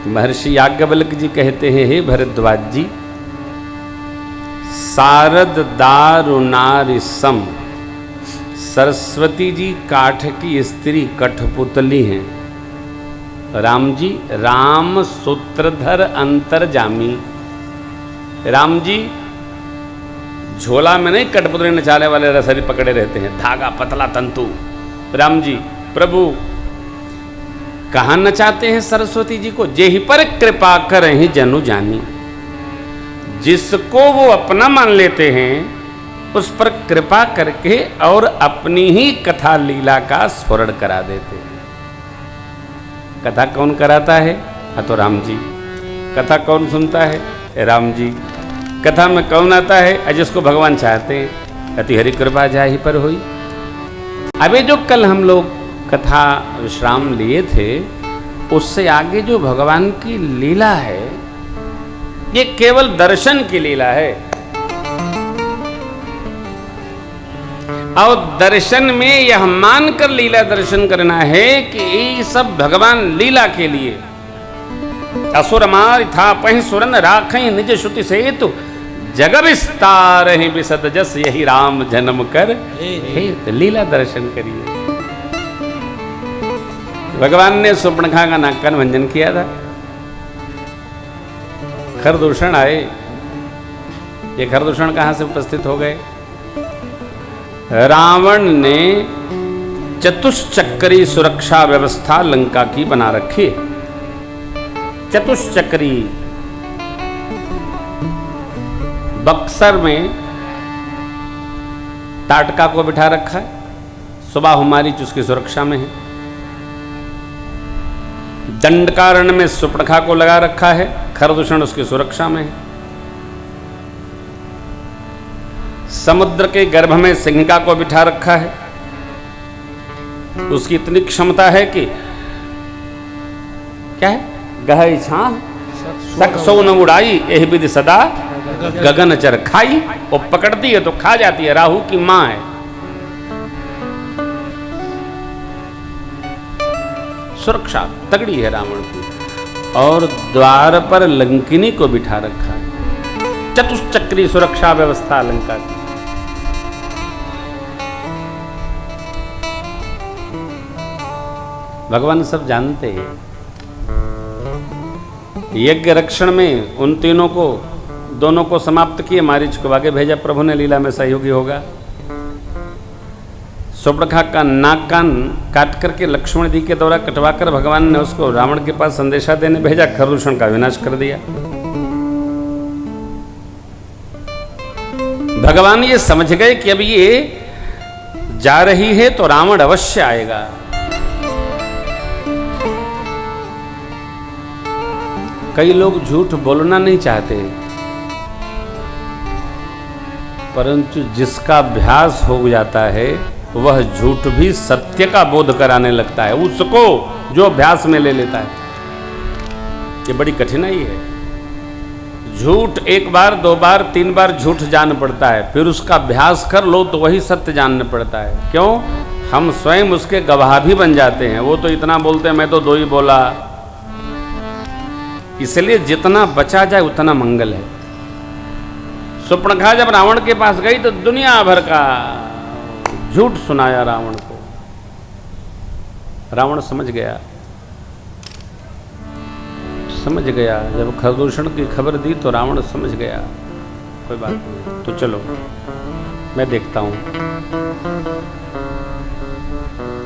महर्षि याज्ञवल्क्य जी कहते हैं, हे भरद्वाज जी, सारद दारुनारि सम, सरस्वती जी काठ की स्त्री कठपुतली हैं। राम जी राम सूत्रधर अंतर्जामी। राम जी झोला में नहीं कठपुतली नचाने वाले रसरी पकड़े रहते हैं, धागा पतला तंतु। राम जी प्रभु कहाँ नचाते हैं सरस्वती जी को? जेहि पर कृपा करहि जनु जानी। जिसको वो अपना मान लेते हैं उस पर कृपा करके और अपनी ही कथा लीला का स्मरण करा देते हैं। कथा कौन कराता है? तो राम जी। कथा कौन सुनता है? राम जी। कथा में कौन आता है? जिसको भगवान चाहते हैं, अति हरि कृपा जाहि पर हुई। अबे जो कल हम लोग कथा विश्राम लिए थे, उससे आगे जो भगवान की लीला है, ये केवल दर्शन की लीला है। और दर्शन में यह मानकर लीला दर्शन करना है कि ये सब भगवान लीला के लिए। असुर मार था पहि सुरन राखई निज श्रुति सेतु, जग विस्तार ही बिसत जस यही राम जन्म कर हे। तो लीला दर्शन करिए। भगवान ने सुपर्णखा का नाक का भंजन किया था। खरदूषण आए। ये खरदूषण कहां से उपस्थित हो गए? रावण ने चतुष्चक्री सुरक्षा व्यवस्था लंका की बना रखी। चतुष्चक्री बक्सर में ताटका को बिठा रखा है, सुबाहु मारीच उसकी सुरक्षा में है। दंडकारण्य में सुपर्णखा को लगा रखा है, खरदूषण उसकी सुरक्षा में है। समुद्र के गर्भ में सिंहिका को बिठा रखा है, उसकी इतनी क्षमता है कि क्या है? गहई छां सकसो न उड़ाई, एह विधि सदा गगन चर खाई। वो पकड़ती है तो खा जाती है, राहु की मां है। सुरक्षा तगड़ी है रावण की। और द्वार पर लंकिनी को बिठा रखा है। चतुष्चक्री सुरक्षा व्यवस्था लंका की। भगवान सब जानते हैं। यज्ञ रक्षण में उन तीनों को, दोनों को समाप्त किए, मारीच को आगे भेजा प्रभु ने, लीला में सहयोगी होगा। सुपर्णखा का नाक कान काट करके लक्ष्मण जी के द्वारा कटवाकर भगवान ने उसको रावण के पास संदेशा देने भेजा, खरदूषण का विनाश कर दिया। भगवान ये समझ गए कि अब ये जा रही है तो रावण अवश्य आएगा। कई लोग झूठ बोलना नहीं चाहते, परंतु जिसका अभ्यास हो जाता है वह झूठ भी सत्य का बोध कराने लगता है, उसको जो अभ्यास में ले लेता है। ये बड़ी कठिनाई है। झूठ एक बार, दो बार, तीन बार झूठ जान पड़ता है, फिर उसका अभ्यास कर लो तो वही सत्य जानना पड़ता है। क्यों? हम स्वयं उसके गवाह भी बन जाते हैं। वो तो इतना बोलते हैं, मैं तो दो ही बोला। इसलिए जितना बचा जाए उतना मंगल है। सुपर्णखा जब रावण के पास गई तो दुनिया भर का झूठ सुनाया रावण को। रावण समझ गया, समझ गया। जब खरदूषण की खबर दी तो रावण समझ गया, कोई बात नहीं, तो चलो मैं देखता हूं।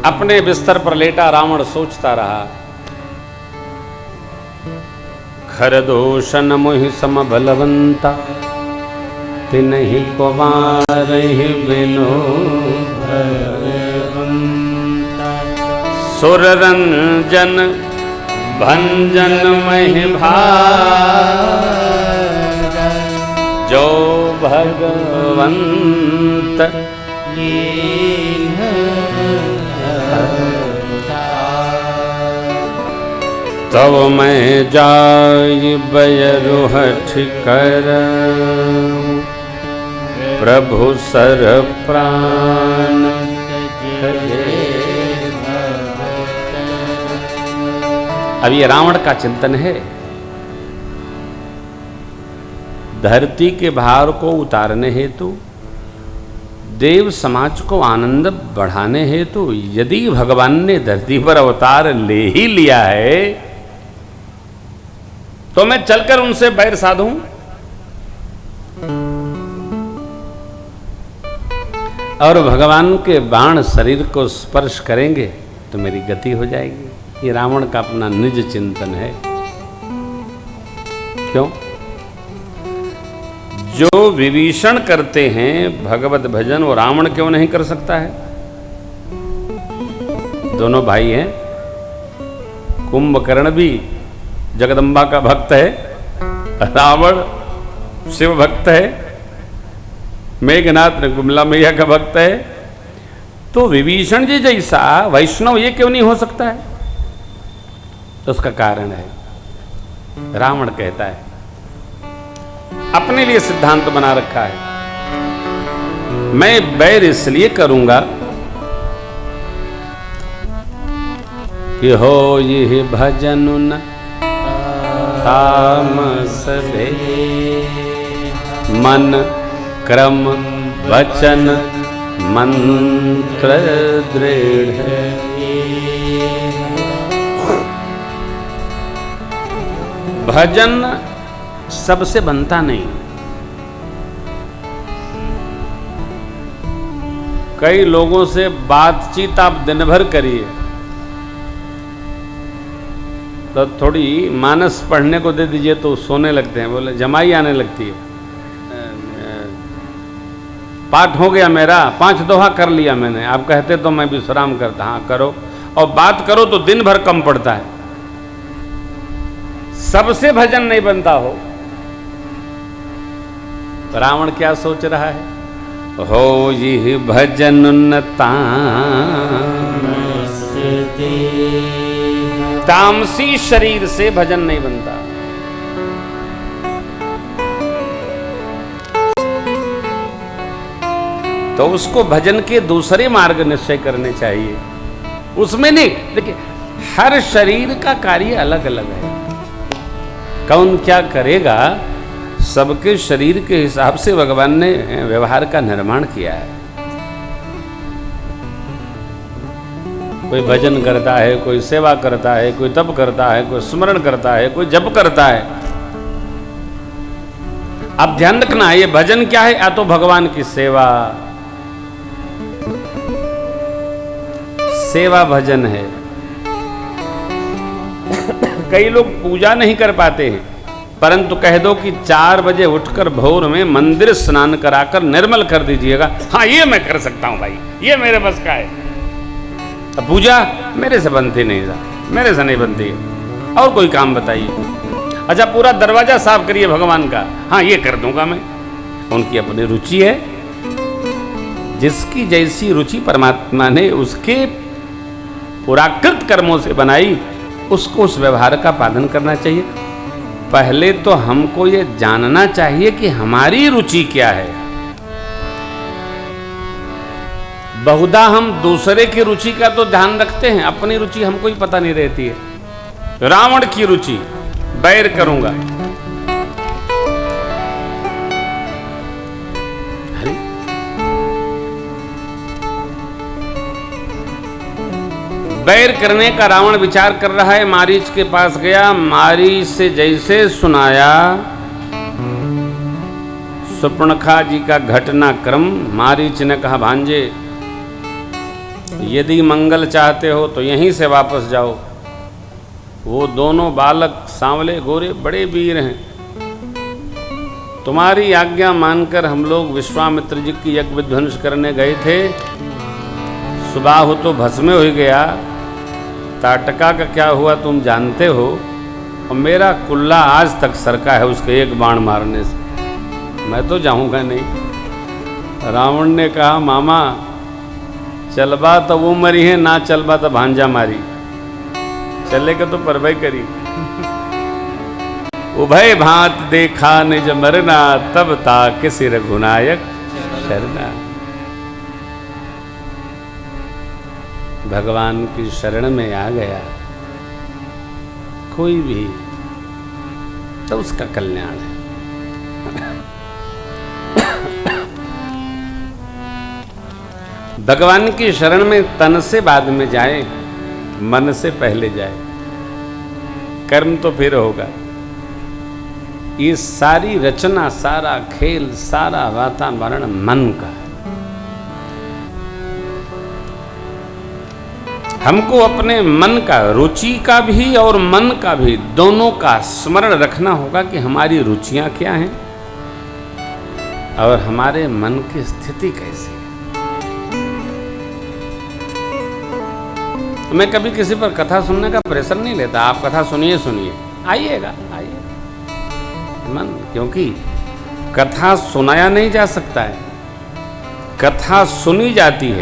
अपने बिस्तर पर लेटा रावण सोचता रहा, खरदूषण मोहि सम बलवंता, तिन्हि को मारहि बिनु भगवंता। सुररंजन भंजन महि भाग, जो भगवंत तब मैं जाय बयरुहठ कर, प्रभु सर प्राण अब ये रावण का चिंतन है, धरती के भार को उतारने हेतु, देव समाज को आनंद बढ़ाने हेतु यदि भगवान ने धरती पर अवतार ले ही लिया है तो मैं चलकर उनसे बैर साधूं? और भगवान के बाण शरीर को स्पर्श करेंगे तो मेरी गति हो जाएगी। ये रावण का अपना निज चिंतन है। क्यों? जो विभीषण करते हैं भगवत भजन, वो रावण क्यों नहीं कर सकता है? दोनों भाई हैं। कुंभकर्ण भी जगदम्बा का भक्त है, रावण शिव भक्त है, मेघनाथ गुमला मैया का भक्त है। तो विभीषण जी जैसा वैष्णव ये क्यों नहीं हो सकता है? तो उसका कारण है, रावण कहता है, अपने लिए सिद्धांत बना रखा है, मैं बैर इसलिए करूंगा कि हो ये भजन न तामस भे, मन क्रम वचन मंत्र दृढ़। भजन सबसे बनता नहीं। कई लोगों से बातचीत आप दिन भर करिए तो थोड़ी मानस पढ़ने को दे दीजिए तो सोने लगते हैं, बोले जमाई आने लगती है। पाठ हो गया मेरा, 5 दोहा कर लिया मैंने, आप कहते तो मैं विश्राम करता। हाँ करो, और बात करो तो दिन भर कम पड़ता है। सबसे भजन नहीं बनता हो। रावण क्या सोच रहा है? हो ये भजन न तामसी शरीर से भजन नहीं बनता। तो उसको भजन के दूसरे मार्ग निश्चय करने चाहिए। उसमें नहीं, देखिए हर शरीर का कार्य अलग अलग है। कौन क्या करेगा, सबके शरीर के हिसाब से भगवान ने व्यवहार का निर्माण किया है। कोई भजन करता है, कोई सेवा करता है, कोई तप करता है, कोई स्मरण करता है, कोई जप करता है। अब ध्यान रखना, ये भजन क्या है? या तो भगवान की सेवा, सेवा भजन है। कई लोग पूजा नहीं कर पाते हैं, परंतु कह दो कि 4 बजे उठकर भोर में मंदिर स्नान कराकर निर्मल कर दीजिएगा, हाँ ये मैं कर सकता हूं भाई, ये मेरे बस का है। अब पूजा मेरे से बनती नहीं, मेरे से नहीं बनती है। और कोई काम बताइए। अच्छा पूरा दरवाजा साफ करिए भगवान का, हाँ ये कर दूंगा मैं। उनकी अपनी रुचि है, जिसकी जैसी रुचि परमात्मा ने उसके पुराकृत कर्मों से बनाई, उसको उस व्यवहार का पालन करना चाहिए। पहले तो हमको ये जानना चाहिए कि हमारी रुचि क्या है। बहुधा हम दूसरे की रुचि का तो ध्यान रखते हैं, अपनी रुचि हमको ही पता नहीं रहती है। रावण की रुचि, बैर करूंगा, अरे बैर करने का रावण विचार कर रहा है। मारीच के पास गया, मारीच से जैसे सुनाया सुपर्णखा जी का घटनाक्रम, मारीच ने कहा भांजे यदि मंगल चाहते हो तो यहीं से वापस जाओ। वो दोनों बालक सांवले गोरे बड़े वीर हैं, तुम्हारी आज्ञा मानकर हम लोग विश्वामित्र जी की यज्ञ विध्वंस करने गए थे। सुबह हो तो भस्म हो गया, ताटका का क्या हुआ तुम जानते हो, और मेरा कुल्ला आज तक सरका है उसके एक बाण मारने से, मैं तो जाऊंगा नहीं। रावण ने कहा मामा चलबा तो वो मरी है, ना चलबा तो भांजा मारी, चलेगा तो परवै करी। उभय भांत देखा निज मरना, तब ताके सिर रघुनायक शरणा। भगवान की शरण में आ गया, कोई भी, तो उसका कल्याण है। भगवान की शरण में तन से बाद में जाए, मन से पहले जाए। कर्म तो फिर होगा। ये सारी रचना, सारा खेल, सारा वातावरण मन का है। हमको अपने मन का, रुचि का भी और मन का भी, दोनों का स्मरण रखना होगा कि हमारी रुचियां क्या हैं और हमारे मन की स्थिति कैसी है। मैं कभी किसी पर कथा सुनने का प्रेशर नहीं लेता। आप कथा सुनिए, आइएगा, आइए मन, क्योंकि कथा सुनाया नहीं जा सकता है, कथा सुनी जाती है।